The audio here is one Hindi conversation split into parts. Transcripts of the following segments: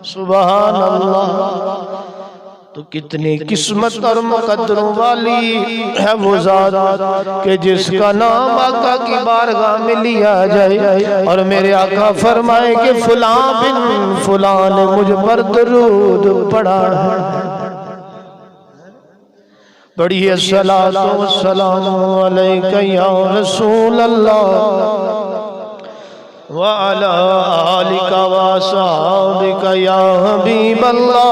सुभान अल्लाह। तो कितनी किस्मत और मुकद्दरों वाली है वो ज़ात कि जिसका नाम आका की बारगाह में लिया जाए और मेरे आका फरमाए कि फलां बिन फलां ने मुझ पर दरूद पढ़ा है। पढ़िए सलातो वस्सलामु अलैका या रसूल अल्लाह व अला आलिका व असहाबिका या हबीब अल्लाह।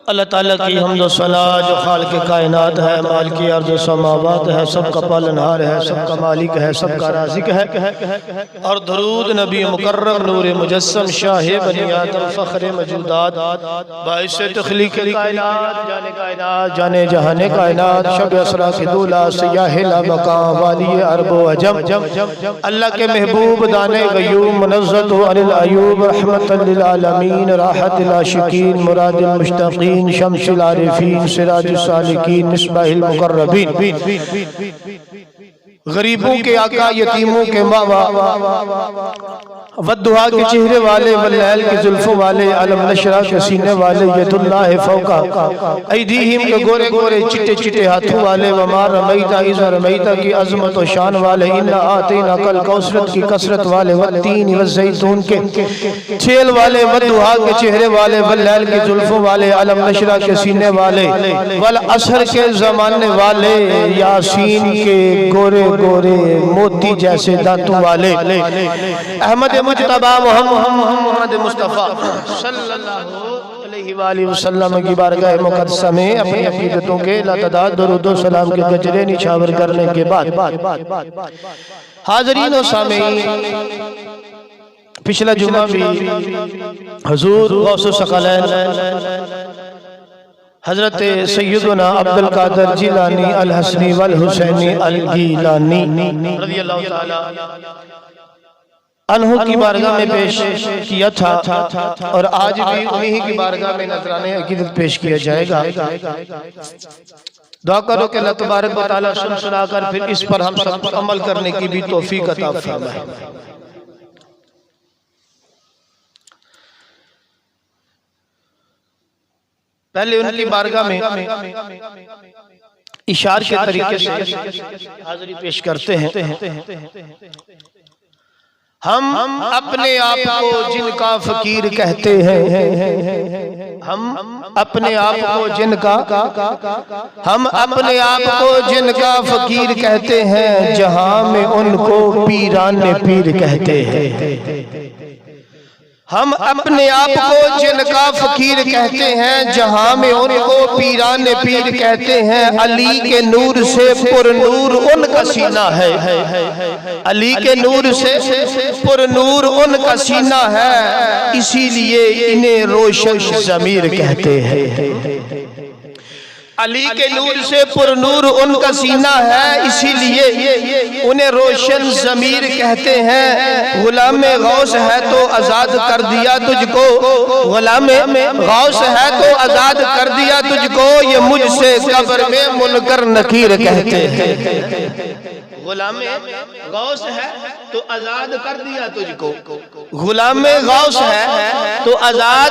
अल्लाह ताला की हम्द सना जो खालिक कायनात है, मालिक अर्ज़ व समावात है, सबका पालनहार है, सबका मालिक है, सबका राज़िक है। और दरूद नबी मुकर्रम नूर मुजस्सम शाह बनी आदम फ़ख्र मजूदात बाइस तख्लीक़ कायनात जाने जहाने कायनात शब असरा की दूल्हा सयाहिला मकाम वाली अरब व अजम अल्लाह के महबूब दाने गयूम मुनज़्ज़त अनिल अयूब रहमतल लिल आलमीन राहतल आशिकीन मुरादिल मुश्ताक़ीन शम्सिल आरिफीन सिराजुस सालिकीन मिसबाहिल मुक़र्रबीन गरीबों के आका यतीमों के मावा वद्दुहा के चेहरे वाले वल्लैल के जुल्फों वाले अलम नशरा के सीने वाले यदुल्लाह फौका ऐदीहिम के गोरे गोरे चिट्टे चिट्टे हाथों वाले वमा रमैता इज़ रमैता की अज़मत व शान वाले इन्ना आतीना कल कौसरत की कसरत वाले वत्तीन वज़ैतून के छेल वाले वद्दुहा के चेहरे वाले वल्लैल के जुल्फों वाले अलम नशरा के सीने वाले वल असर के ज़माने वाले यासीन के गोरे गोरे मोती जैसे दांतों वाले अहमद मुज्तबा मोहम्मद मुस्तफ़ा सल्लल्लाहु अलैहि वसल्लम की बारगाह मुक़द्दसा में अपनी अक़ीदतों के लातदाद दरूद व सलाम के गजरे निछावर करने के बाद हाज़रीन व सामीईन, पिछला जुमा भी हुज़ूर गौस सकलैन हज़रत सैयदना अब्दुल कादिर जिलानी अल हसनी वल हुसैनी अल गीलानी रज़ियल्लाहु ताला अन्हु की बारगाह में पेश किया था और आज भी उन्हीं की बारगाह में नज़राने अक़ीदत पेश किया जाएगा। दुआ करो कि अल्लाह तबारक व तआला सुन सुनाकर फिर इस पर हम सब पर अमल करने की भी तौफीक अता फरमाए। पहले उनकी बारगाह में इशार के तरीके से हाज़िरी पेश करते हैं। हम अपने आप को जिनका फकीर कहते हैं, हम अपने आप को जिनका जिनका फकीर कहते हैं, जहां में उनको पीराने पीर कहते हैं। हम अपने आप को जिनका फकीर कहते हैं, जहां में उनको पीराने पीर कहते हैं। अली के नूर से पुरनूर उनका सीना है, अली के नूर से पुरनूर उनका सीना है, इसीलिए इन्हें रोशन ज़मीर कहते हैं। अली के नूर से पुरनूर उनका सीना है, इसीलिए उन्हें रोशन ज़मीर कहते हैं। गुलामे गौस है तो आज़ाद कर दिया तुझको, गुलामे गौस है तो आज़ाद कर दिया तुझको, ये मुझसे कब्र में मुनकर नकीर कहते हैं। गुलामे गौस है तो आज़ाद कर दिया तुझको, गुलामे गौस है तो आज़ाद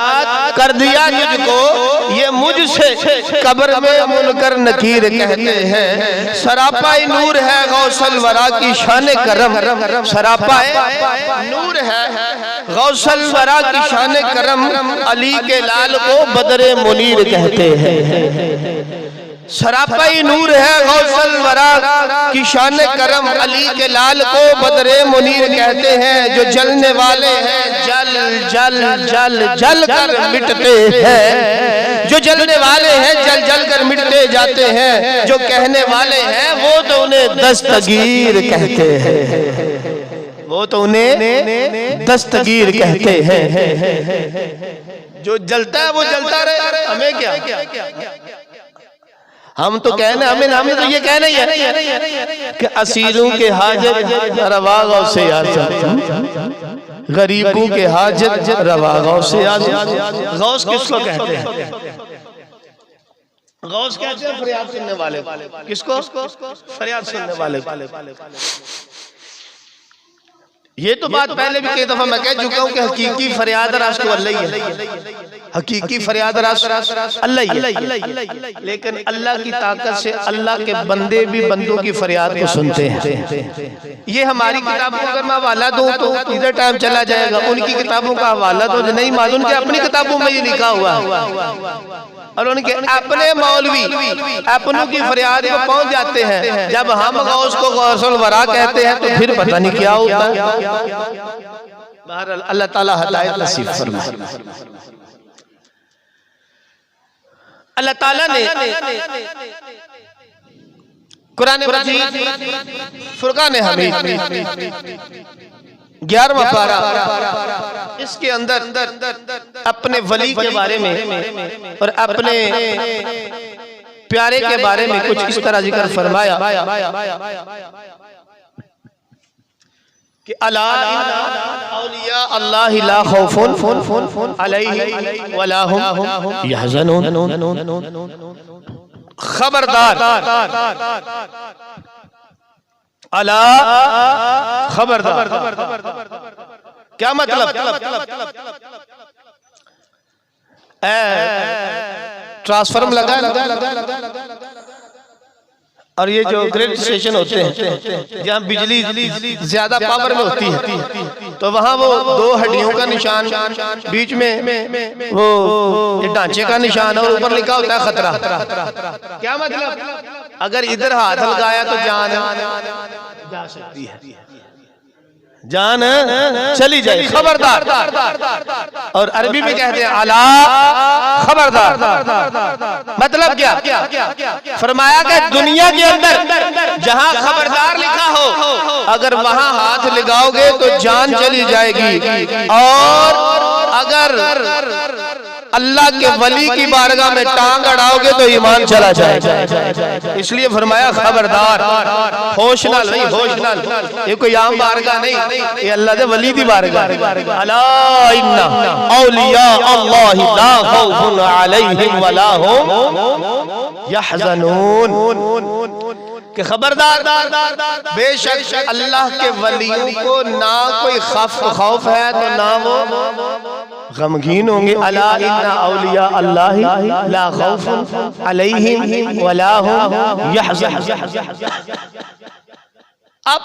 कर दिया तुझको, ये मुझसे कब्र में मुनकर नकीर कहते हैं। सरापाए नूर है गौसल वरा की शान करम, सरापाए नूर है गौसल वरा की शान करम, अली के लाल को बदरे मुनीर कहते हैं। सरापाई नूर है गौसल वरा की शान करम, अली के लाल को बदरे मुनीर कहते हैं। जो जलने वाले हैं जल जल जल जल कर मिटते हैं, जो जलने वाले हैं जल जल कर मिटते जाते हैं। जो कहने वाले हैं वो तो उन्हें दस्तगीर कहते हैं, वो तो उन्हें दस्तगीर कहते हैं। जो जलता है वो जलता रहे, हमें क्या। हम तो कहना हमें तो ये कहना ही है कि असीरों के हाजत रवागों से आज़ाद, गरीबों के हाजत रवागों से आज़ाद। गौस किसको कहते हैं? गौस कहते हैं फरियाद सुनने वाले। किसको? फरियाद सुनने वाले। ये तो बात पहले भी कई दफा मैं कह चुका हूँ कि हकीकी फरियाद रास तो अल्लाह ही है, हकीकी फरियाद रास अल्लाह ही है। लेकिन अल्लाह की ताकत से अल्लाह के बंदे भी बंदों की फरियाद को सुनते हैं। ये हमारी किताबों का अगर मैं हवाला दूं तो इधर टाइम चला जाएगा, उनकी किताबों का हवाला तो नहीं मालूम कि अपनी किताबों में ये लिखा हुआ और उनके अपने मौलवी अपनों की फरियाद को पहुंच जाते हैं। जब हम गौस को गौसुल वरा कहते हैं तो फिर पता नहीं क्या होता है। बहरहाल अल्लाह ताला हिदायत नसीब फरमाए। अल्लाह ताला ने कुरान मजीद फुरकान हमीद 11वां पारा, इसके अंदर अपने वली के बारे में और अपने प्यारे के बारे में कुछ इस तरह जिक्र फरमाया कि अला औलिया अल्लाह ला खौफुन अलैहिम वला हुम यहज़नून। खबरदार, अला खबरदार। क्या मतलब? ट्रांसफार्मर लगा और ये जो ग्रिड स्टेशन होते हैं जहाँ बिजली ज्यादा पावर में होती है तो वहाँ वो दो हड्डियों का निशान, बीच में वो ये ढांचे का निशान और ऊपर लिखा होता है खतरा। क्या मतलब? अगर इधर हाथ लगाया तो जान जा सकती है, जान चली जाए। खबरदार। और अरबी में कहते हैं अला खबरदार। मतलब क्या? फरमाया कि दुनिया के अंदर जहां खबरदार लिखा हो अगर वहां हाथ लगाओगे तो जान चली जाएगी, और अगर अल्लाह के वली की बारगाह में टांग अड़ाओगे तो ईमान चला जाएगा। इसलिए फरमाया खबरदार, होश नाल नहीं, होश नाल। ये कोई आम बारगाह नहीं, ये अल्लाह के वली की बारगाह। अला इन्ना औलिया अल्लाह ला खौफुन अलैहिम वला हुम यहज़नून। कि खबरदार, बेशक अल्लाह के वलियों को ना कोई खौफ है तो ना वो गमगीन होंगे। अला इन्ना औलिया अल्लाह ला खौफुन अलैहिम वला हुम यहज़नून। अब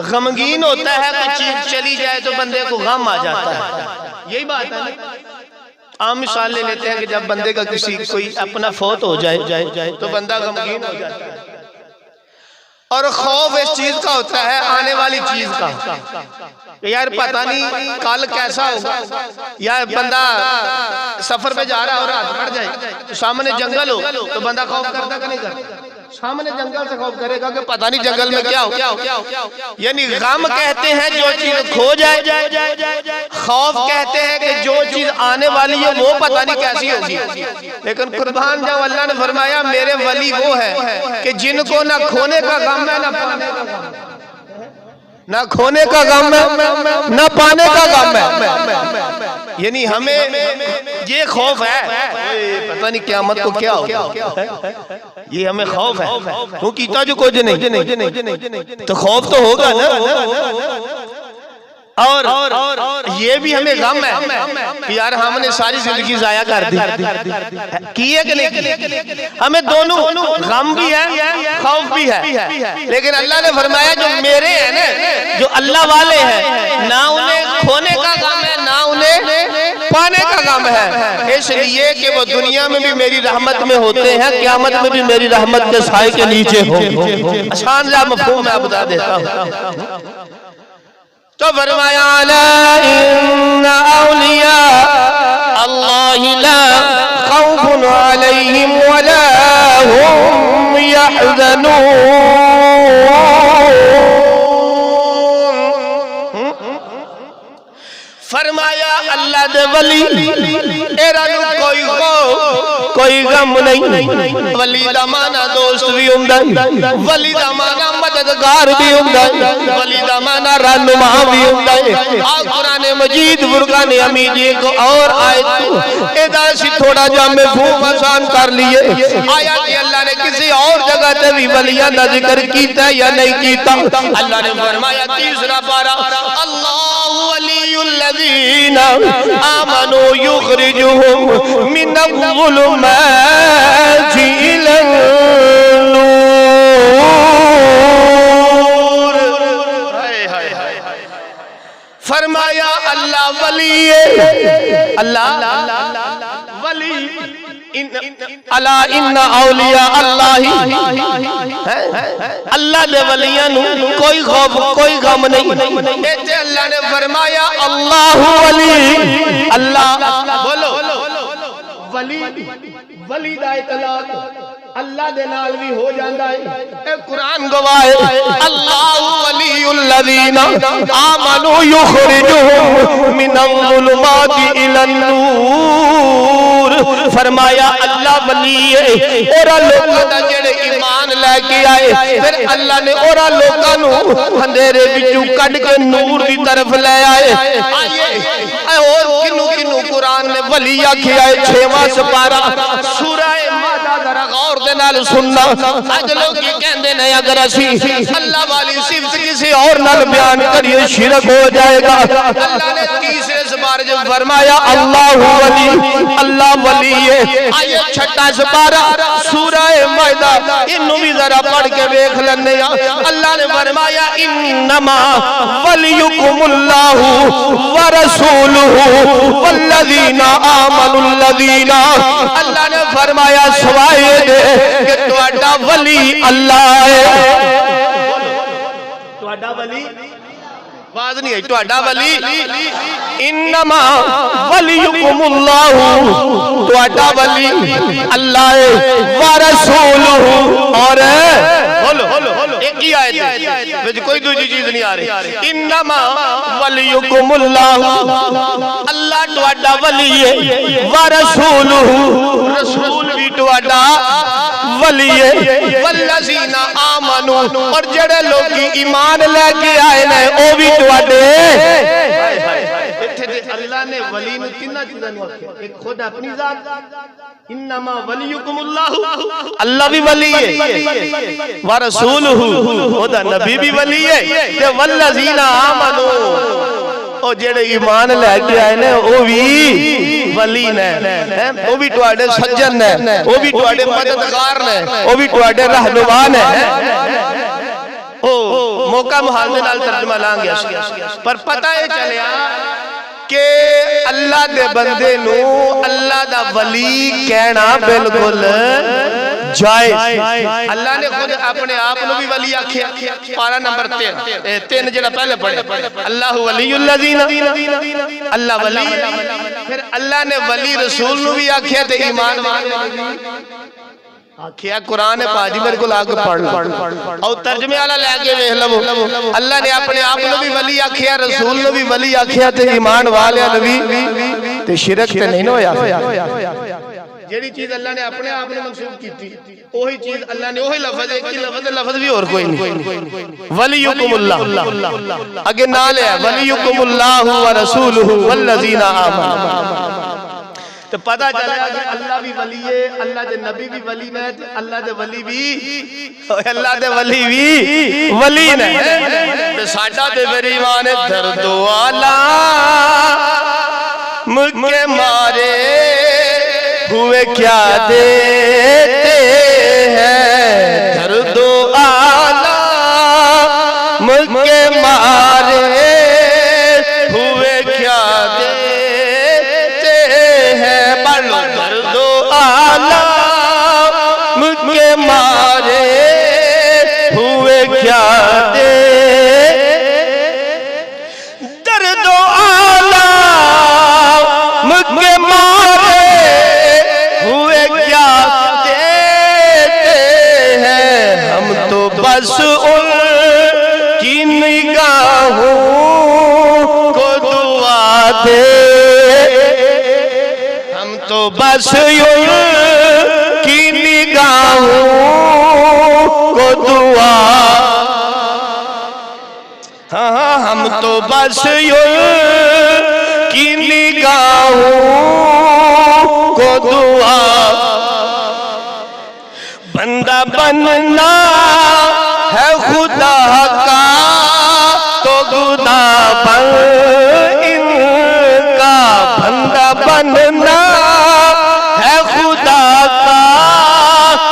गमगीन होता है तो चीज चली जाए तो बंदे को गम आ जाता है, यही बात है ना। आम मिसाल ले लेते हैं कि जब बंदे का किसी कोई अपना फौत हो जाए तो बंदा गमगीन हो जाता है, और खौफ इस चीज का होता है आने वाली चीज का, यार पता नहीं कल कैसा होगा। या बंदा सफर पे जा रहा है और रात पड़ जाए तो सामने जंगल हो तो बंदा खौफ करता कि नहीं करता? सामने जंगल से खौफ करेगा कि पता नहीं जंगल में क्या हो। यानी गम कहते हैं जो चीज खो जाए, खौफ कहते हैं कि जो चीज आने वाली है वो पता नहीं कैसी होगी। लेकिन कुर्बान जाओ, अल्लाह ने फरमाया मेरे वली वो है कि जिनको ना खोने का गम है ना पाने का गम, ना खोने का गम है ना पाने का गम है। यानी हमें ये खौफ है, पता नहीं क़यामत को क्या होगा, ये हमें खौफ है। तो कीता जो कुछ नहीं तो खौफ तो होगा ना। और ये भी हमें गम है कि यार हमने सारी जिंदगी जाया कर दी, किए कि नहीं? हमें दोनों गम भी है खौफ भी है। लेकिन अल्लाह ने फरमाया जो मेरे हैं ना, जो अल्लाह वाले हैं, ना उन्हें खोने का गम है ना उन्हें पाने का गम है, इसलिए कि वो दुनिया में भी मेरी रहमत में होते हैं, क़यामत में भी मेरी रहमत के साए के नीचे होंगे। आसान सा मफ़हूम मैं बता देता हूँ। तो फरमाया अला इन्ना औलिया अल्लाह ला खौफुन अलैहिम वला हुम यहज़नून। फरमाया अल्लाह अल्लाह दे वली एरा नु कोई गम नहीं। वली दा माना दोस्त भी हुंदा है, वली दा माना मददगार भी हुंदा है, वली दा माना रहनुमा भी हुंदा है। आ कुरान मजीद फुरकान हमीद एक और आयत एदा सी थोड़ा जा मफहूम आसान कर लिए। आयत अल्लाह ने किसी और जगह ते भी वलियां दा जिक्र कीता या नहीं कीता? अल्लाह ने फरमाया तीसरा पारा, अल्लाहु वलियुल लज़ीना आमनू युखरिजुहुम मिनज़्ज़ुलुमाति इलन नूर। फरमाया अल्लाह वली है, अल्लाह वली अला इन्ना औलिया अल्लाही, अल्लाह दे वलियां नु कोई खौफ कोई गम नहीं। इत्थे अल्लाह ने फरमाया अल्लाहु वली, अल्लाह बोलो वली, वली दा इतलाक अल्लाह दे नाल भी हो जांदा है। ए कुरान गवाह है, अल्लाहु वलियुल लज़ीना आमनू युखरिजुहुम मिनज़्ज़ुलुमाति इलन नूर। फरमाया अल्लाह वली है ओरा लोकां दा जेड़े ईमान लेके आए, फिर अल्लाह ने ओरा लोकां नु अंधेरे विचों कढ के नूर दी तरफ ले आए। और किनु किनु कुरान ने वली आखिया है। 6वां सिपारा सूरह मादा जरा गौर दे नाल सुनना। अज लोग की कहंदे ने अगर असी अल्लाह वाली सिफत किसी और नाल बयान करिए शिरक हो जाएगा। अल्लाह ने तीसरे सिपारे जो फरमाया अल्लाहु वली, अल्लाह वली है। आइए 6वां सिपारा सूरह मादा, इन्नु भी जरा पढ़ के देख लेने। अल्लाह ने फरमाया इन्नमा वलियुकुमुल्लाहु व रसूलुहु वल्लज़ीना आमनुल्लज़ीना। अल्लाह ने फरमाया सवाए दे कि तुहाडा वली अल्लाह है। तुहाडा वली बात नहीं है, तुहाडा वली इन्नमा वलियुकुमुल्लाहु, तुहाडा वली अल्लाह है, व रसूलुहु, और बोलो एक ही आयत है, कोई दूसरी चीज नहीं आ रही। इन्नमा वलियुकुमुल्लाहु, अल्लाह तुहाडा वली है, व रसूलुहु, रसूल भी तुहाडा वली है, वल्लज़ीना आमनू, और जेड़े लोग ईमान लेके आए ने ओ भी तुहाडे। अल्लाह ने वली नु किन्ना चीज़ां नु आख्या, एक खुद अपनी जात इन्नमा वलियुकुमुल्लाहु, अल्लाह भी वली है, व रसूलुहु, ओदा नबी भी वली है, ते वल्लज़ीना आमनू, ओ जेड़े ईमान लेके आए ने ओ भी वली ने, ओ भी तुहाडे सज्जन ने, ओ भी तुहाडे मददगार ने, ओ भी तुहाडे रहनुमा ने। ओ मौका मुहाल दे नाल तर्जुमा लांगे, पर पता है चलिया कि अल्लाह दे बंदे नू अल्लाह दा वली कहना बिल्कुल जायज। अल्लाह ने खुद अपने आप को भी वली आख्या। पारा नंबर 3 जेड़ा पहले पढ़े, अल्लाहु वलियुल लज़ीना, अल्लाह वली। फिर अल्लाह ने वली रसूल नु भी आख्या ते ईमान वाले आख्या। कुरान है पाजी मेरे को आके पढ़ लो और तर्जमे वाला लेके वेख लवो। अल्लाह ने अपने आप को भी वली आख्या, रसूल ने भी वली आख्या ते ईमान वाले नबी ते शिरक ते नहीं होया। जेड़ी चीज अल्लाह ने अपने आप ने मंसूब कीती ओही चीज अल्लाह ने ओही लफ्ज एक ही लफ्ज भी और कोई नहीं। वलियुकुमुल्लाह आगे ना ले वलियुकुमुल्लाहु व रसूलुहु वल्लज़ीना आमनू। तो पता चला कि अल्लाह भी वली है, अल्लाह के नबी भी वली ने, अल्लाह के वली भी वली ने। ते साडा ते फिर ईमान है दर्दो आला मुझके मारे हुए क्या देते हैं, दर्दो आला मुझके मारे हुए क्या देते हैं, पढ़ो दर्दो आला मुझके मारे हुए क्या दे, दर्दो आला मुझके मारे हुए क्या देते हैं, हम तो बस उनकी निगाहों को दुआ देते तो बस की निगाहों को दुआ, हाँ हम तो बस की निगाहों को दुआ, बंदा बनना है खुदा का तो खुदा बन इनका, बंदा बनना है खुदा का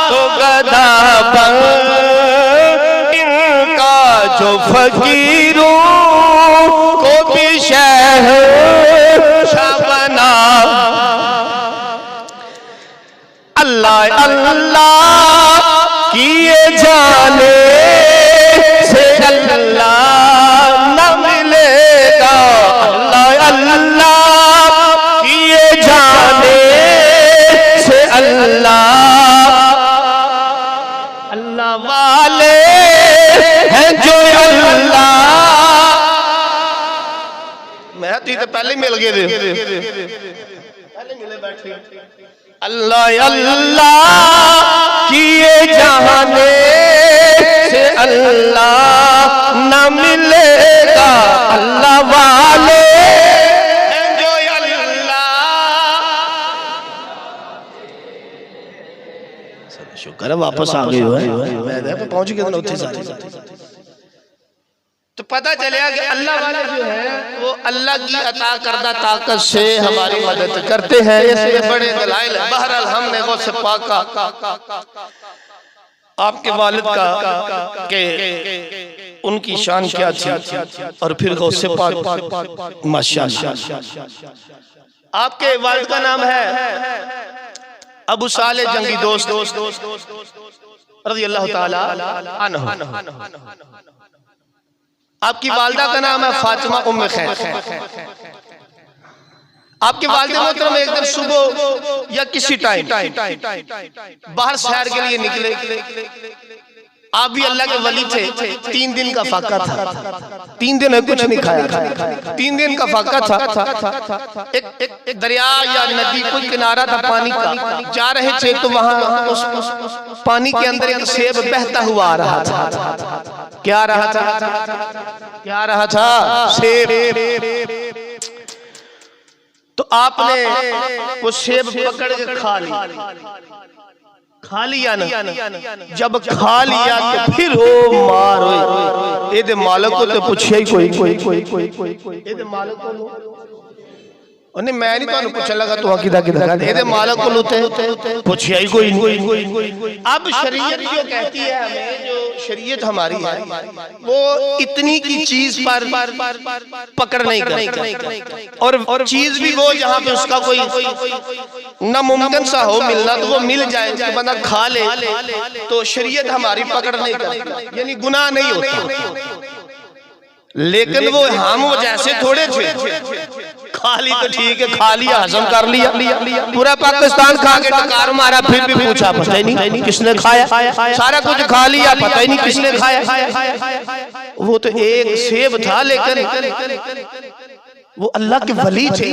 तो गधा बन इनका, जो फकीरों को भी शहंशाह बना। अल्लाह अल्लाह किए जाने से अल्लाह न मिलेगा, अल्लाह अल्लाह किए जाने से अल्लाह, अल्लाह वाले हैं जो अल्लाह, मैं तो पहले मिल गए थे, पहले मिले बैठे। अल्लाह अल्लाह किए जाने से अल्लाह न मिलेगा, अल्लाह वाले हैं जो अल्लाह। शुक्र है वापस आ गए हो, मैं पहुंच गए थे सारे। तो पता चलेगा कि अल्लाह वाले जो है वो अल्लाह की अता करदा ताकत से हमारी मदद करते हैं। इसमें बड़े दलाइल हैं। बहरहाल हमने वो से पाका आपके वालिद का के उनकी शान क्या थी और फिर गौसे पाक माशाअल्लाह। आपके वालिद का नाम है अबू साले जंगी दोस्त रज़ी अल्लाह ताला अन्हु। आपकी वालिदा का नाम है फातिमा उम्मे खैर। आपके वालिद मोहतरम एक दिन सुबह या किसी टाइम बाहर सैर के लिए निकले। आप भी अल्लाह के वली थे। 3 दिन का फाका था, 3 दिन कुछ नहीं खाया, 3 दिन का फाका था। एक दरिया या नदी कोई किनारा था पानी का, जा रहे थे तो वहां उस पानी के अंदर एक सेब बहता हुआ आ रहा था। क्या रहा था? क्या रहा था? सेब। तो आपने वो सेब पकड़ के खा लिया ना। जब खा लिया तो फिर वो मार होए एदे मालक को तो पूछे ही कोई एदे मालक को नहीं, मैं नहीं तो पूछने लगा तो किदा एदे मालक को लुते पूछे ही कोई। अब शरीयत जो कहती है हमें, जो शरीयत हमारी है वो इतनी की चीज पर पकड़ नहीं करती, और चीज भी वो जहाँ पे उसका कोई नामुमकिन सा हो मिलना तो वो मिल जाए, तो बंदा खा ले तो शरीयत हमारी पकड़ नहीं करती, यानी गुनाह नहीं होता। लेकिन वो हम वो जैसे थोड़े थे, खा ली तो ठीक है, खा लिया, हजम कर लिया, पूरा पाकिस्तान खा के टकार मारा, फिर भी पूछा पता ही नहीं किसने खाया। सारा कुछ खा लिया, पता ही नहीं किसने खाया। वो तो एक सेब था, लेकिन वो अल्लाह के वली थे,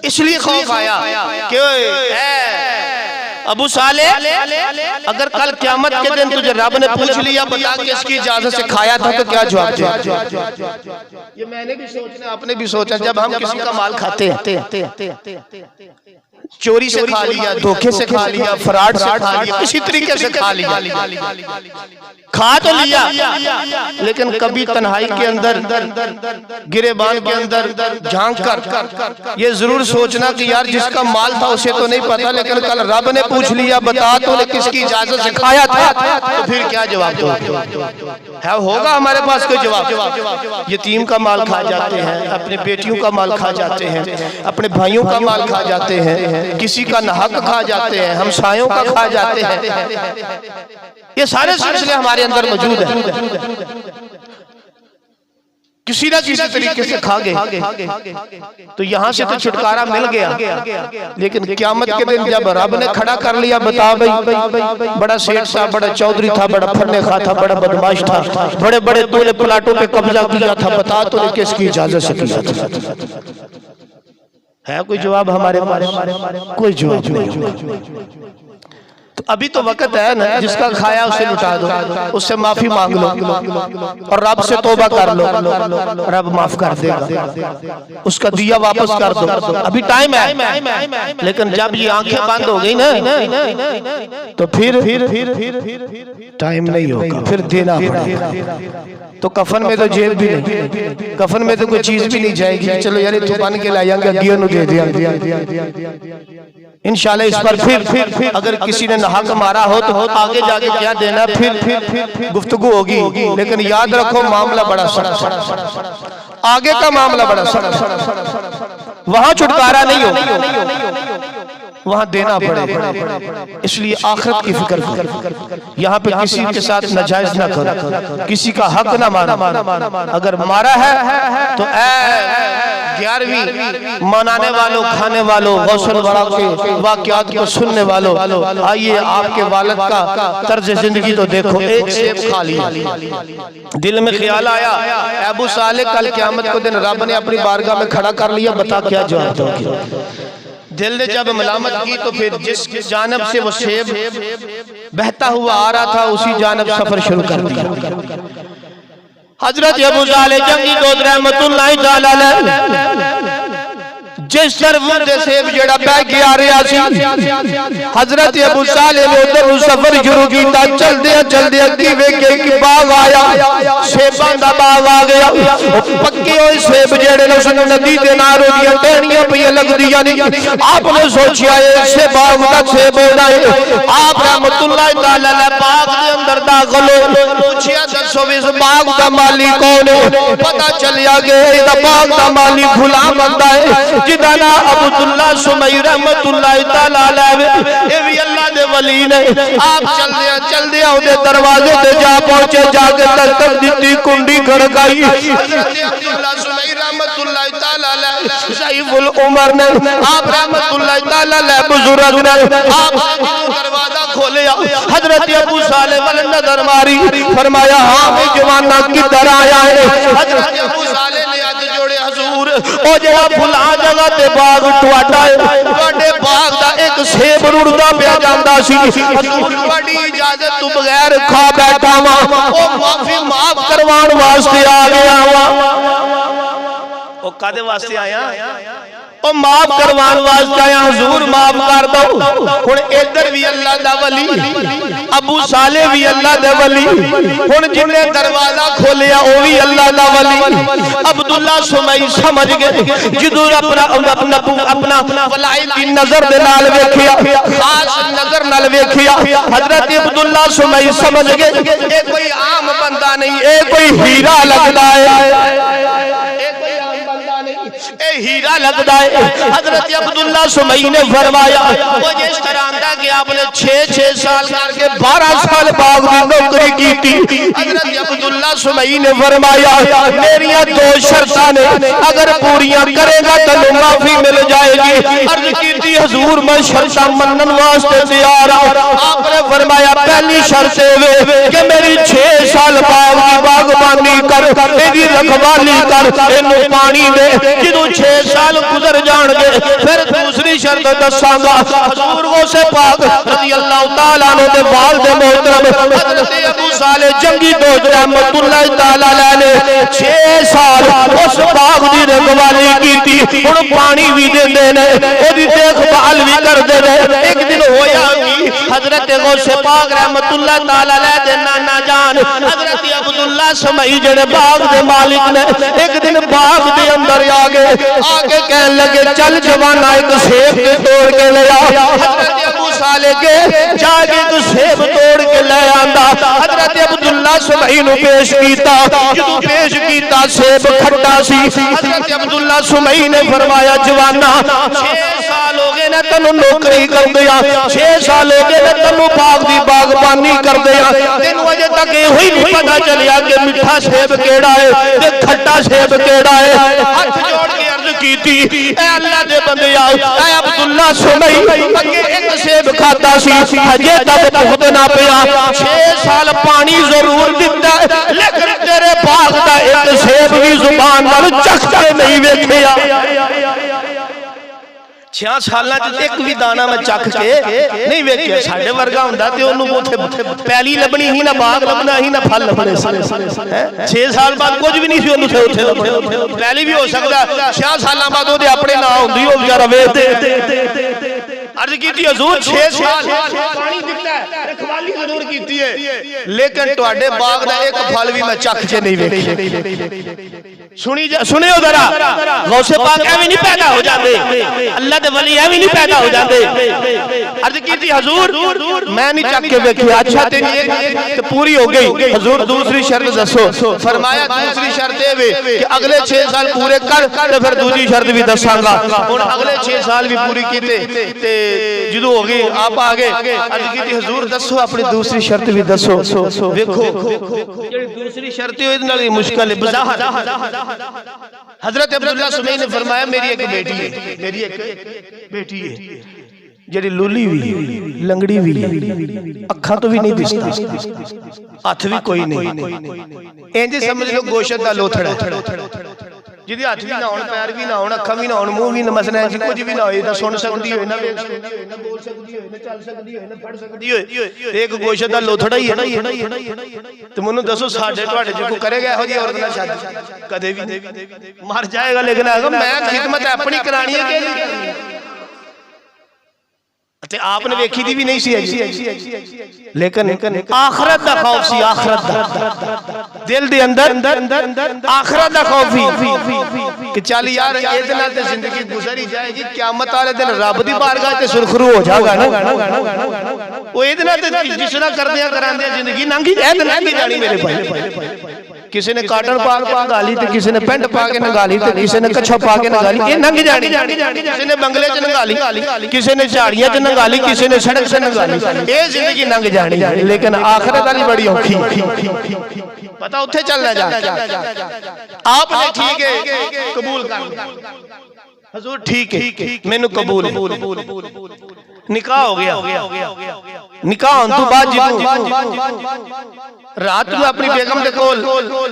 इसलिए खौफ आया कि अबू साले अगर कल क़यामत के दिन तुझे रब ने पूछ लिया बता कि इसकी इजाजत से खाया था तो क्या जवाब दे? ये मैंने भी सोचा, आपने भी सोचा। जब हम किसी का माल खाते हैं, चोरी से खा लिया, धोखे से खा लिया, फ्रॉड से खा लिया, किसी तरीके से खा लिया, खा तो लिया, लेकिन कभी तन्हाई के अंदर, गिरेबान के अंदर झांक कर ये जरूर सोचना कि यार जिसका माल था उसे तो नहीं पता, लेकिन कल रब ने पूछ लिया बता तो किसकी इजाजत से खाया था, तो फिर क्या जवाब दो? है होगा हमारे पास कोई जवाब? यतीम का माल खा जाते हैं, अपने बेटियों का माल खा जाते हैं, अपने भाइयों का माल खा जाते हैं, किसी का नाहक खा जाते हैं, हमसायों का खा जाते हैं। ये सारे सिलसिले हमारे अंदर मौजूद है। किसी ना किसी तरीके से खा गए तो यहाँ से तो छुटकारा मिल गया, लेकिन क़यामत के दिन जब रब ने खड़ा कर लिया बता भाई बड़ा सेठ था, बड़ा चौधरी था, बड़ा फन्ने खा था, बड़ा बदमाश था, बड़े बड़े तूने प्लाटों पे कब्जा किया था, बता तो किसकी इजाजत से किया था? है कोई जवाब हमारे पास? कोई जवाब नहीं। तो अभी तो वक्त है ना, जिसका खाया उसे लुटा दो, उससे माफी मांग लो और रब से तौबा कर लो, रब माफ कर देगा। उसका दिया वापस कर दो, अभी टाइम है। लेकिन जब ये आंखें बंद हो गई ना तो फिर टाइम नहीं होगा, फिर देना पड़ेगा। तो कफन में तो जेब भी नहीं, कफन में तो कोई चीज भी नहीं जाएगी। चलो यार तू बन के लाएंगे, अगिया नु दे दिया इंशाल्लाह। इस पर फिर अगर किसी ने हक मारा हो तो आगे जाके क्या देना, फिर गुफ्तगू होगी। लेकिन याद रखो मामला बड़ा सख्त, आगे का मामला बड़ा सख्त, वहां छुटकारा नहीं हो, वहां देना पड़ेगा। इसलिए आखिरत की फिक्र, यहाँ पे किसी के साथ नाजायज ना करो, किसी का हक ना मारो। अगर मारा है तो 11वीं मनाने वालों, खाने वालों, गौसल बड़ा के वाक़यात को सुनने वालों, आइए आपके वालिद का तर्ज जिंदगी तो देखो। एक सेब खा लिया, दिल में ख्याल आया अबू सालेह कल क़यामत को दिन रब ने अपनी बारगाह में खड़ा कर लिया, बता क्या जवाब दोगे? दिल ने जब मलामत की तो फिर जिस जानब से वो सेब बहता हुआ आ रहा था उसी जानब सफर शुरू कर दिया। हजरत अबू सालेह जंगी दोस्त रहमतुल्लाह तआला अलैह जिस तरफ सेब जेड़ा बह के आ रहा सी, हजरत अबू सालेह ने उधर सफर शुरू किया। चलदे अगे वेखे कि बाग आया, सेबां दा बाग आ गया। पक्के हुए सेब जेड़े ने उस नदी दे नाल ओदियां टहनियां पईयां लगदियां नहीं। आपने सोचिया इसे बाग दा सेब होना है। आप रहमतुल्लाह तआला अलैह बाग दे अंदर दाखिल हो, पूछया दसो इस बाग दा मालिक कौन है? पता चलिया कि इस बाग दा मालिक गुलाम बंदा है जिदा ना अब्दुल्ला सुमई रहमतुल्लाह तआला अलैह, ये भी अल्लाह दे वली ने। आप चलदे ओदे दरवाजे ते जा पहुंचे, जाके दस्तक दी, कुंडी खड़काई। अब्दुल्ला सुमई रहमतुल्लाह तआला अलैह सैफुल उमर ने, आप रहमतुल्लाह तआला अलैह बुजुर्ग ने, आप दरवाजा खोलिया। हजरत अबू सालेह वाल नजर मारी, फरमाया हां मैं जवाना किधर आया है? हजरत अबू सालेह ने हाथ जोड़े, हुजूर ओ जेड़ा फुला जगह ते बाग टुआडा है, तुहाडे बाग दा एक सेब रुड़दा पिया जांदा सी। हुजूर तुहाडी इजाजत तो बगैर खा बैठा वां, ओ माफी माफ करवाण वास्ते आ गया वां। ओ कादे वास्ते आया? ओ माफ करवाण वास्ते आया। हुजूर माफ कर दो। हुण इधर भी अल्लाह दा वली, अबू सालेह भी अल्लाह दे वली, हुण जिन्ने दरवाजा खोलिया ओ भी अल्लाह दा वली। अब्दुल्ला सुमई समझ गए, जदों अपना वलाई दी नजर दे नाल वेखिया, खास नजर नाल वेखिया, हजरत अब्दुल्ला सुमई समझ गए ये कोई आम बंदा नहीं, ये कोई हीरा लगदा है, ए हीरा लगता है। हजरत अब्दुल्ला सुमई ने फरमाया वो जिस तरह आंदा कि आपने 6 साल करके 12 साल बाग में नौकरी की थी। हजरत अब्दुल्ला सुमई ने फरमाया मेरियां 2 शर्तां ने, अगर पूरियां करेगा तो माफी मिल जाएगी। अर्ज की थी हुजूर मैं शर्तां मनन वास्ते तैयार हूं। आपने फरमाया पहली शर्त है कि मेरी 6 साल बाग की बागबानी कर, मेरी रखवाली कर, इन्हें पानी दे। जदों 6 साल गुजर जाएंगे फिर दूसरी शर्त दसांगा। हुजूर गौसे पाक रज़ी अल्लाह तआला अन्हु दे वाल दे मोहतरम हजरत अबू सालेह जंगी दोस्त रहमतुल्लाह तआला अलैह ने 6 साल उस बाग दी रखवाली कीती। हुण पानी भी देंदे ने, ओदी देखभाल भी करदे ने। एक दिन होया कि हजरत गौसे पाक रहमतुल्लाह तआला अलैह दे नाना जान हजरत अब्दुल्ला सुमई जेड़े बाग दे मालिक ने, एक दिन बाग दे अंदर आ गए, आके कहने लगे चल जवाना एक सेब तोड़ के ले आ। हजरत अबू सालेह के जाके एक सेब तोड़ के ले आंदा। हजरत अब्दुल्ला सुमई नु पेश कीता, जदों पेश कीता सेब खट्टा सी। हजरत अब्दुल्ला सुमई ने फरमाया जवाना 6 साल हो गए ने तन्नू नौकरी कर दिया, 6 साल हो गए ने तन्नू बाग दी बागबानी कर दिया, तेनू अजे तक ये ही नहीं पता चलिया कि मीठा सेब केड़ा है ते खट्टा सेब केड़ा है। हाथ जोड़ के अर्ज की थी ए अल्लाह दे बंदे आओ, ए अब्दुल्ला सुमई अगे एक सेब खाता सी, अजे तक भुगत ना पिया। 6 साल पानी जरूर दिता लेकिन तेरे बाग दा एक सेब भी जुबान नाल चख के नहीं वेखिया। 6 ਸਾਲਾਂ ਚ ਇੱਕ ਵੀ ਦਾਣਾ ਮੈਂ ਚੱਕ ਕੇ ਨਹੀਂ ਵੇਖਿਆ। ਸਾਡੇ ਵਰਗਾ ਹੁੰਦਾ ਤੇ ਉਹਨੂੰ ਉੱਥੇ ਪੈਲੀ ਲੱਭਣੀ ਸੀ, ਨਾ ਬਾਗ ਲੱਭਣਾ ਸੀ, ਨਾ ਫਲ ਲੱਭਣੇ ਸੀ। 6 ਸਾਲ ਬਾਅਦ ਕੁਝ ਵੀ ਨਹੀਂ ਸੀ ਉਹਨੂੰ ਉੱਥੇ ਪੈਲੀ ਵੀ ਹੋ ਸਕਦਾ 6 ਸਾਲਾਂ ਬਾਅਦ ਉਹਦੇ ਆਪਣੇ ਨਾਂ ਹੁੰਦੀ, ਉਹ ਵਿਚਾਰਾ ਵੇਚਦੇ। अर्ज की हजूर 6 साल पानी दिता है, रखवाली जरूर की है, लेकिन तुहाडे बाग दा एक फल भी मैं चख के नहीं वेखिया। सुनियो जरा, गौसे पाक एवं नहीं पैदा हो जाते, अल्लाह दे वली एवं नहीं पैदा हो जाते। अर्ज की हजूर मैं नहीं चख के वेखिया। अच्छा तेरी एक पूरी हो गई हजूर, दूसरी शर्त दसो। फरमाया दूसरी शर्त ये कि अगले 6 साल पूरे कर, फिर दूसरी शर्त भी दसांगा। हुण अगले 6 साल भी पूरी कीते जो हो गई आप आ गए। अर्ज की हजूर दसो अपनी दूसरी शर्त भी दसो। देखो दूसरी शर्त मुश्किल है। हजरत अब्दुल्लाह सुमई ने फरमाया मेरी एक बेटी है जेडी लूली भी लंगड़ी भी अखा तो भी नहीं दिसता, हथ भी कोई नहीं, इंज समझ लो गोशत का लोथड़ा, जिहदे हथ भी ना होण, पैर भी ना होण, अखा भी ना होण, मुंह भी नमसना, कुछ भी ना होए, ना सुन सकदी होए, ना वेख सकदी होए, ना बोल सकदी होए, ना चल सकदी होए, ना फड़ सकदी होए, एक गोशत का लोथड़ा ही है। तो मैनूं दसो साडे तुहाडे च कोई करेगा इहो जी औरत नाल शादी? कदे भी नहीं। मर जाएगा लेकिन मैं खिदमत अपनी करानी है कि नहीं करनी? आपने वेखी दी भी नहीं सी, लेकिन आखरत दा खौफ सी, आखरत दा दिल दे अंदर आखरत दा खौफ ही कि चल यार इहदे नाल ते जिंदगी गुजर ही जाएगी, क़यामत वाले दिन रब दी बारगाह ते सुरखरू हो जाएगा ना। ओ इहदे नाल ते जिस तरह करदे करांदे जिंदगी लंघी जानी मेरे भाई। किसी ने काटन पा नगाली, तो किसी ने पेंट पा के नगाली, तो किसी ने कच्छा पा के नगाली, ये लंघ जानी। किसी ने बंगले च नगाली, किसी ने झाड़ियां च नगाली, किसी ने सड़क से नगाली, ये जिंदगी लंघ जानी। लेकिन आखिरत वाली बड़ी औखी, पता उत्थे चलना जा। आपने ठीक है कबूल कर हजूर, ठीक है मैनू कबूल है, निकाह हो गया। निकाह होने तो बाद रात को अपनी बेगम दे कोल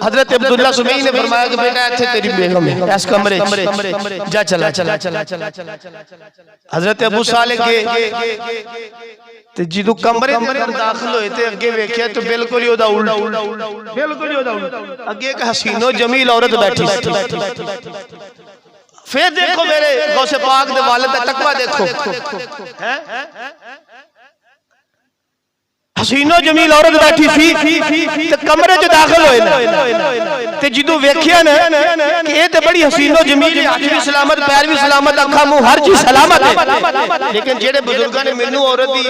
हजरत अब्दुल्लाह सुमई ने फरमाया कि बेटा इत्थे तेरी बेगम है, इस कमरे जा, चला। हजरत अबू सालेह के ते जिदू कमरे दे अंदर दाखिल होए ते अगे वेखिया तो बिल्कुल ही ओदा उल्टा अगे एक हसीनो जमील औरत बैठी सी। फिर देखो मेरे गौसे पाक दे वालिद दा तकवा देखो, हसीनो जमील औरत बैठी सी ते कमरे च दाखिल होए ना, ते जिदू वेखिया ना कि ये ते बड़ी हसीनो जमील, हाथ भी सलामत, पैर भी सलामत, अखा मुंह हर चीज सलामत है। लेकिन जेडे बुजुर्गां ने मैनू औरत दी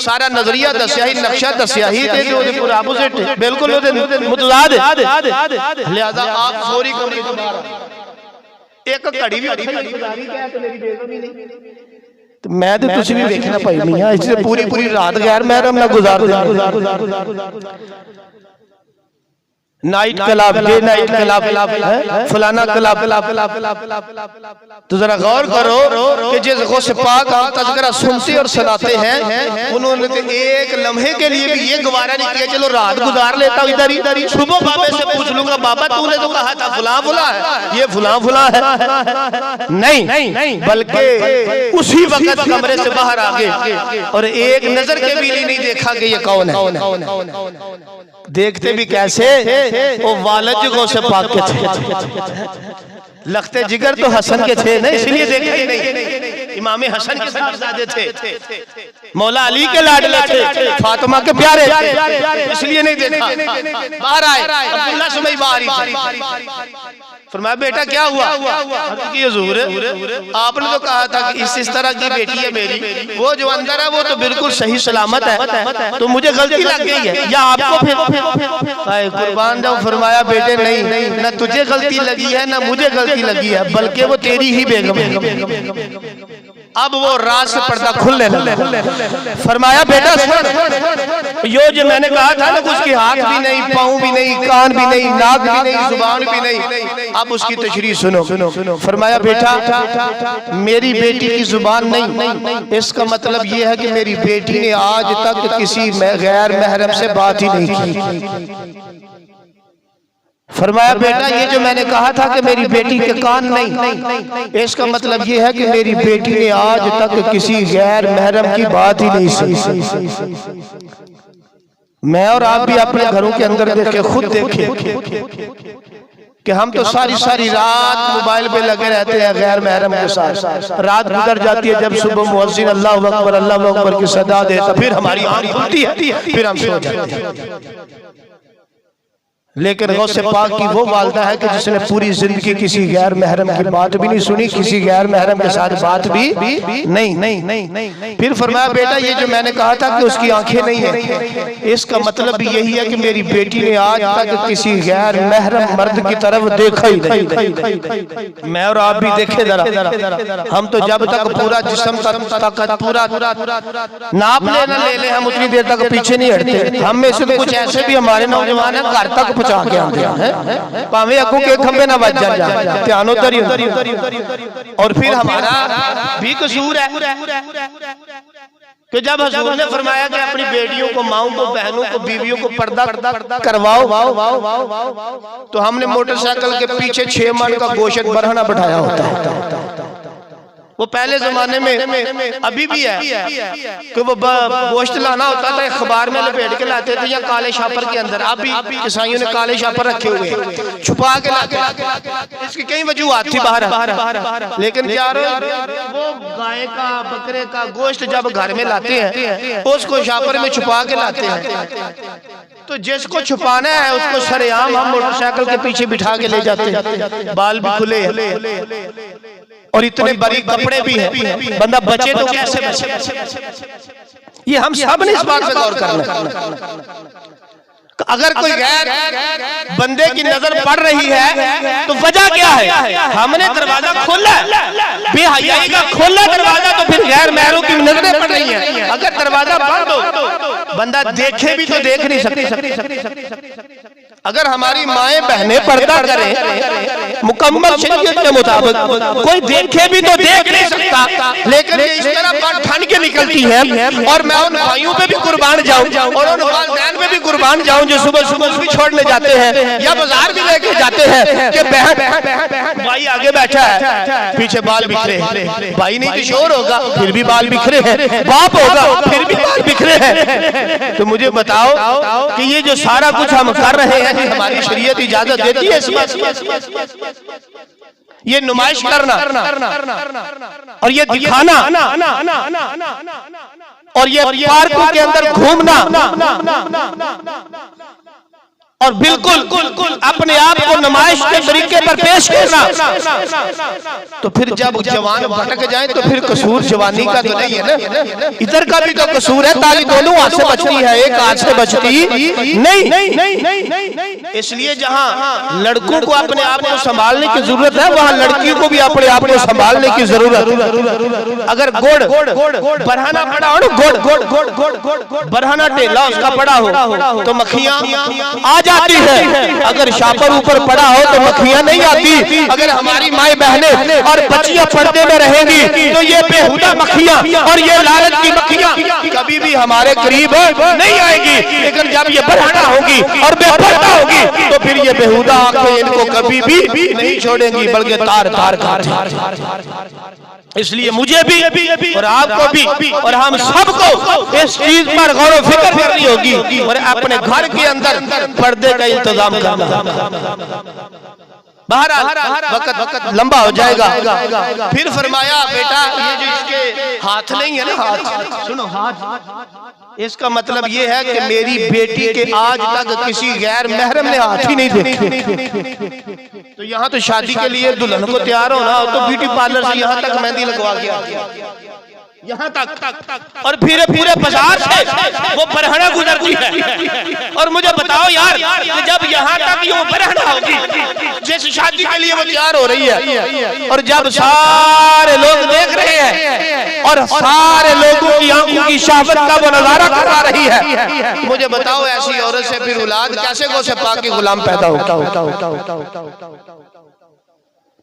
सारा नजरिया दस्या ही, नक्शा दस्या ही, ते जो ओदे पूरा अपोजिट बिल्कुल ओदे मुतजाद है। लिहाजा आप फौरी कमरे तो बाहर एक घड़ी भी गुजारी क्या तो मेरी बेगम ही नहीं। तो मैं तो तुसी भी देखना भाई मियां, इससे पूरी रात गैर महरम ना गुजार night club, day night club, फलाना क्लब। तो जरा गौर करो कि जिस गौसे पाक आप तज़किरा सुनते और सुनाते हैं, उन्होंने तो एक लम्हे के लिए भी ये गवारा नहीं किया चलो रात गुजार लेता हूं इधर ही, सुबह बाबे से पूछ लूंगा बाबा तूने तो कहा था फुला है, ये फुला है। नहीं, बल्कि उसी वक्त कमरे से बाहर आ गए और एक नजर के भी नहीं देखा कि ये कौन है। देखते भी कैसे, वो वालिद गौसे पाक के थे, लगते जिगर तो हसन के थे, नहीं इसलिए देखे नहीं। इमाम हसन के साहबजादे थे, मौला अली के लाडले थे, फातिमा के प्यारे थे, इसलिए नहीं देखा। बाहर आए, अब्दुल्लाह सुमई बाहर ही फरमाया बेटा क्या हुआ? हुजूर आपने तो कहा था कि इस तरह की बेटी है मेरी, वो जो अंदर है वो तो बिल्कुल सही सलामत है, तो मुझे गलती लग गई है या आपको? फिर कुर्बान जाओ, फरमाया बेटे नहीं, न तुझे गलती लगी है न मुझे गलती लगी है, बल्कि वो तेरी ही बेगम है। अब वो रात से पर्दा खुलने लगा। फरमाया बेटा सुन, यो जो मैंने कहा था ना, उसके हाथ भी नहीं, पाँव भी नहीं, कान भी नहीं, नाक भी नहीं, जुबान भी नहीं, अब उसकी तशरीह सुनो। फरमाया बेटा मेरी बेटी की जुबान नहीं, इसका मतलब ये है कि मेरी बेटी ने आज तक किसी गैर महरम से बात ही नहीं की। फरमाया बेटा ये जो मैंने कहा था कि मेरी बेटी के कान नहीं, इसका मतलब ये है कि मेरी बेटी ने आज तक किसी गैर महरम की बात ही नहीं सुनी। मैं और आप भी अपने घरों के अंदर देखे, खुद देखे कि हम तो सारी सारी रात मोबाइल पे लगे रहते हैं गैर महरम के साथ। रात गुजर जाती है, जब सुबह मुअज्जिन अल्लाहु अकबर की सदा देता फिर हमारी आंख खुलती है, फिर हम सो जाते हैं। लेकिन गौसे पाक की वो वालदा है कि जिसने पूरी जिंदगी किसी गैर महरम की बात भी नहीं सुनी, किसी गैर महरम के साथ बात भी नहीं। फिर फरमाया बेटा ये जो मैंने कहा था कि उसकी आंखें नहीं है, इसका मतलब भी यही है कि मेरी बेटी ने आज तक किसी गैर महरम मर्द की तरफ देखा ही नहीं। मैं और आप भी देखे जरा, हम तो जब तक पूरा जिस्म तक पूरा नाप ले हम उतनी देर तक पीछे नहीं हटते। हम में से कुछ ऐसे भी हमारे नौजवान है घर तक पहुंचा के आते हैं, भावे अगू के खंबे ना बच जाए, ध्यान उधर ही। और फिर हमारा भी कसूर है कि जब हुजूर ने फरमाया कि अपनी बेटियों को, माओं को, बहनों को, बीवियों को पर्दा करवाओ, तो हमने मोटरसाइकिल के पीछे 6 मन का गोश्त बरहना बैठाया होता है। वो पहले जमाने में अभी भी है कि वो गोश्त लाना होता था, अखबार में लपेट के लाते थे या काले शापर के अंदर। अब भी ईसाइयों ने काले शापर रखे हुए छुपा के लाते। इसकी कई वजूहात थी बाहर, लेकिन यार वो गाय का, बकरे का गोश्त जब घर में लाते हैं उसको शापर में छुपा के लाते हैं। तो जिसको छुपाना है उसको सरेआम हम मोटरसाइकिल के पीछे बिठा के ले जाते हैं, बाल भी खुले और इतने बड़ी कपड़े भी हैं, बंदा बचे तो कैसे बचे? ये हम सब ने इस बात पे गौर करना। अगर कोई गैर बंदे की नजर पड़ रही है तो वजह क्या है? हमने दरवाजा खोला, बेहयाई का खोला दरवाजा, तो फिर गैर महरों की नजरें पड़ रही हैं। अगर दरवाजा बंद हो, बंदा देखे भी तो देख नहीं सकते। अगर हमारी माएं बहनें पर्दा करें मुकम्मल शरीयत के मुताबिक, कोई देखे भी तो देख नहीं सकता, लेकिन ये इस तरह बात ठन के निकलती है। और मैं उन भाइयों पे भी कुर्बान जाऊं और उन वालिदैन पे भी कुर्बान जाऊं जो सुबह सुबह भी छोड़ने जाते हैं या बाजार भी लेके जाते हैं कि बहन भाई आगे बैठा है, पीछे बाल बिखरे, भाई नहीं तो शोर होगा फिर भी बाल बिखरे हैं, बाप होगा फिर भी बाल बिखरे हैं। तो मुझे बताओ कि ये जो सारा कुछ हम कर रहे हैं, हमारी शरीयत इजाजत देती है ये नुमाइश करना और ये दिखाना और ये पार्कों के अंदर घूमना और बिल्कुल अपने आप को नुमाइश के तरीके पर पेश करना, तो फिर जब जवान भटक जाए तो फिर कसूर जवानी का तो नहीं है ना, इधर का भी तो कसूर है। ताली दोनों हाथ से बचती है, एक हाथ से बचती नहीं। इसलिए जहाँ लड़कों को अपने आप को संभालने की जरूरत है, वहाँ लड़कियों को भी अपने आप को संभालने की जरूरत। अगर गोड़ बरहाना पड़ा हो ना, बरहाना टेला उसका पड़ा हो तो मक्खियां आ जाती है, अगर शापर ऊपर पड़ा हो तो मक्खियां नहीं आती। अगर हमारी माएं बहनें और बच्चियां पर्दे में रहेंगी तो ये बेहुदा मक्खियां और ये लालच की मक्खियां कभी भी हमारे करीब नहीं आएगी। लेकिन जब ये बरहना होगी और बेपर्दा होगी तो फिर ये बेहुदा आंखें इनको कभी भी नहीं छोड़ेंगी, बल्कि तार तार खाएंगी। इसलिए मुझे भी और आपको भी और हम सबको इस चीज पर गौर फिक्र करनी होगी और अपने घर के अंदर पर्दे का इंतजाम करना। वक्त लंबा हो जाएगा। फिर फरमाया बेटा ये जो इसके हाथ नहीं है ना, हाथ सुनो, हाथ इसका मतलब ये है कि मेरी बेटी के आज तक किसी गैर महरम ने हाथ ही नहीं देखे। तो यहाँ तो शादी के लिए दुल्हन को तैयार होना हो तो ब्यूटी पार्लर से यहाँ तक मेहंदी लगवा के यहाँ तक और फिर पूरे बाजार से वो बरहना गुजरती है। और मुझे बताओ यार, जब यहाँ तक ये बरहना होगी जिस शादी के लिए वो तैयार हो रही है, और जब सारे लोग देख रहे हैं और सारे लोगों की आंखों की शहावत का वो नजारा करा रही है, मुझे बताओ ऐसी औरत से फिर औलाद कैसे गौसे पाक के गुलाम पैदा होता।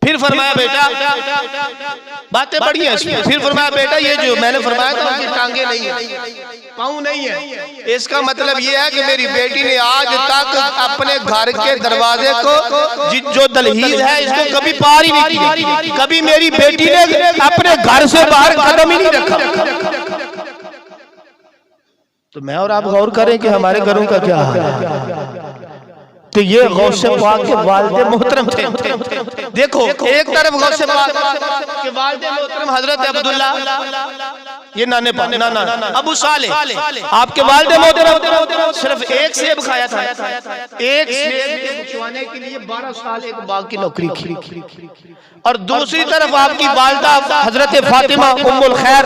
फिर फरमाया बेटा, बातें बड़ी हैं इसमें, फिर फरमाया बेटा ये जो मैंने फरमाया था उनकी टांगे नहीं है, पाँव नहीं है, इसका मतलब ये है कि मेरी बेटी ने आज तक अपने घर के दरवाजे को जो दहलीज है इसको कभी पार ही नहीं किया, कभी मेरी बेटी ने अपने घर से बाहर कदम ही नहीं रखा। तो मैं और आप गौर करें कि हमारे घरों का क्या हाल है। तो ये गौसे पाक के वालिद मोहतरम थे। देखो एक तरफ गौसे पाक के वालिद मोहतरम हजरत अब्दुल्ला, ये नाने नाना अबू साले, आपके वालिद मोहतरम सिर्फ एक सेब खाया था, एक सेब के बिचवाने के लिए 12 साल एक बाग की नौकरी की। और दूसरी तरफ आपकी वालिदा हजरत फातिमा उम्मुल खैर,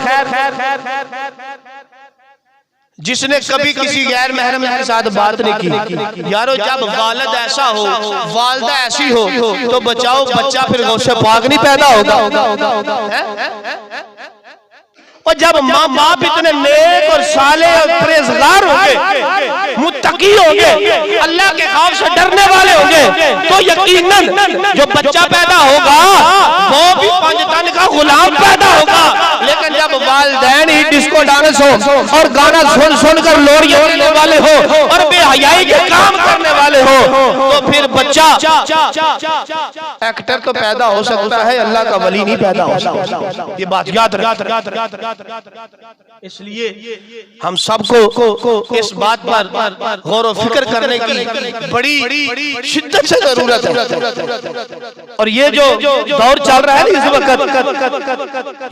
जिसने कभी किसी गैर महरम के साथ बात नहीं की। यारो जब वालिद ऐसा हो, वालिदा ऐसी हो, तो बचाओ बच्चा फिर गौसे पाक नहीं पैदा होगा। और जब माँ बाप इतने नेक और साले और परहेजगार होंगे, मुत्तकी होंगे, अल्लाह के खौफ से डरने वाले होंगे, तो यकीनन जो बच्चा पैदा होगा वो भी 5 टन का गुलाम पैदा होगा। लेकिन जब वालिदैन ही डिस्को डांस हो और गाना सुन सुनकर लोरियां लेने वाले हो और बेहयाई के काम करने वाले हो, तो फिर बच्चा एक्टर तो पैदा हो सकता है, अल्लाह का वली नहीं पैदा हो सकता। ये बात याद रख। इसलिए हम सबको इस बात पर गौर व फिक्र करने की बड़ी शिद्दत से जरूरत है। और ये जो दौर चल रहा है इस वक्त,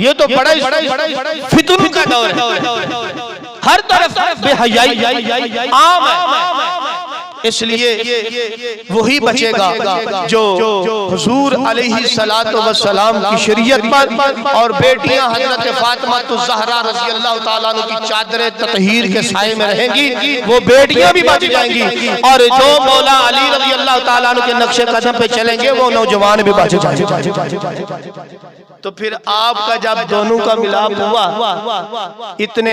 ये तो बड़ा फितूर का दौर है, हर तरफ बेहयाई आम है। इसलिए वही बचेगा जो हुजूर अलैहिस्सलातु वस्सलाम की शरीयत पर और बेटियां हजरत फातिमा ज़हरा रज़ी अल्लाह ताला अन्हा की चादर ततहीर के साए में रहेंगी, वो बेटियां भी बच जाएंगी। और जो मौला अली रज़ी अल्लाह ताला अन्हु के नक्शे कदम पे चलेंगे वो नौजवान भी बच जाएंगे। तो फिर आपका जब दोनों का मिलाप हुआ, इतने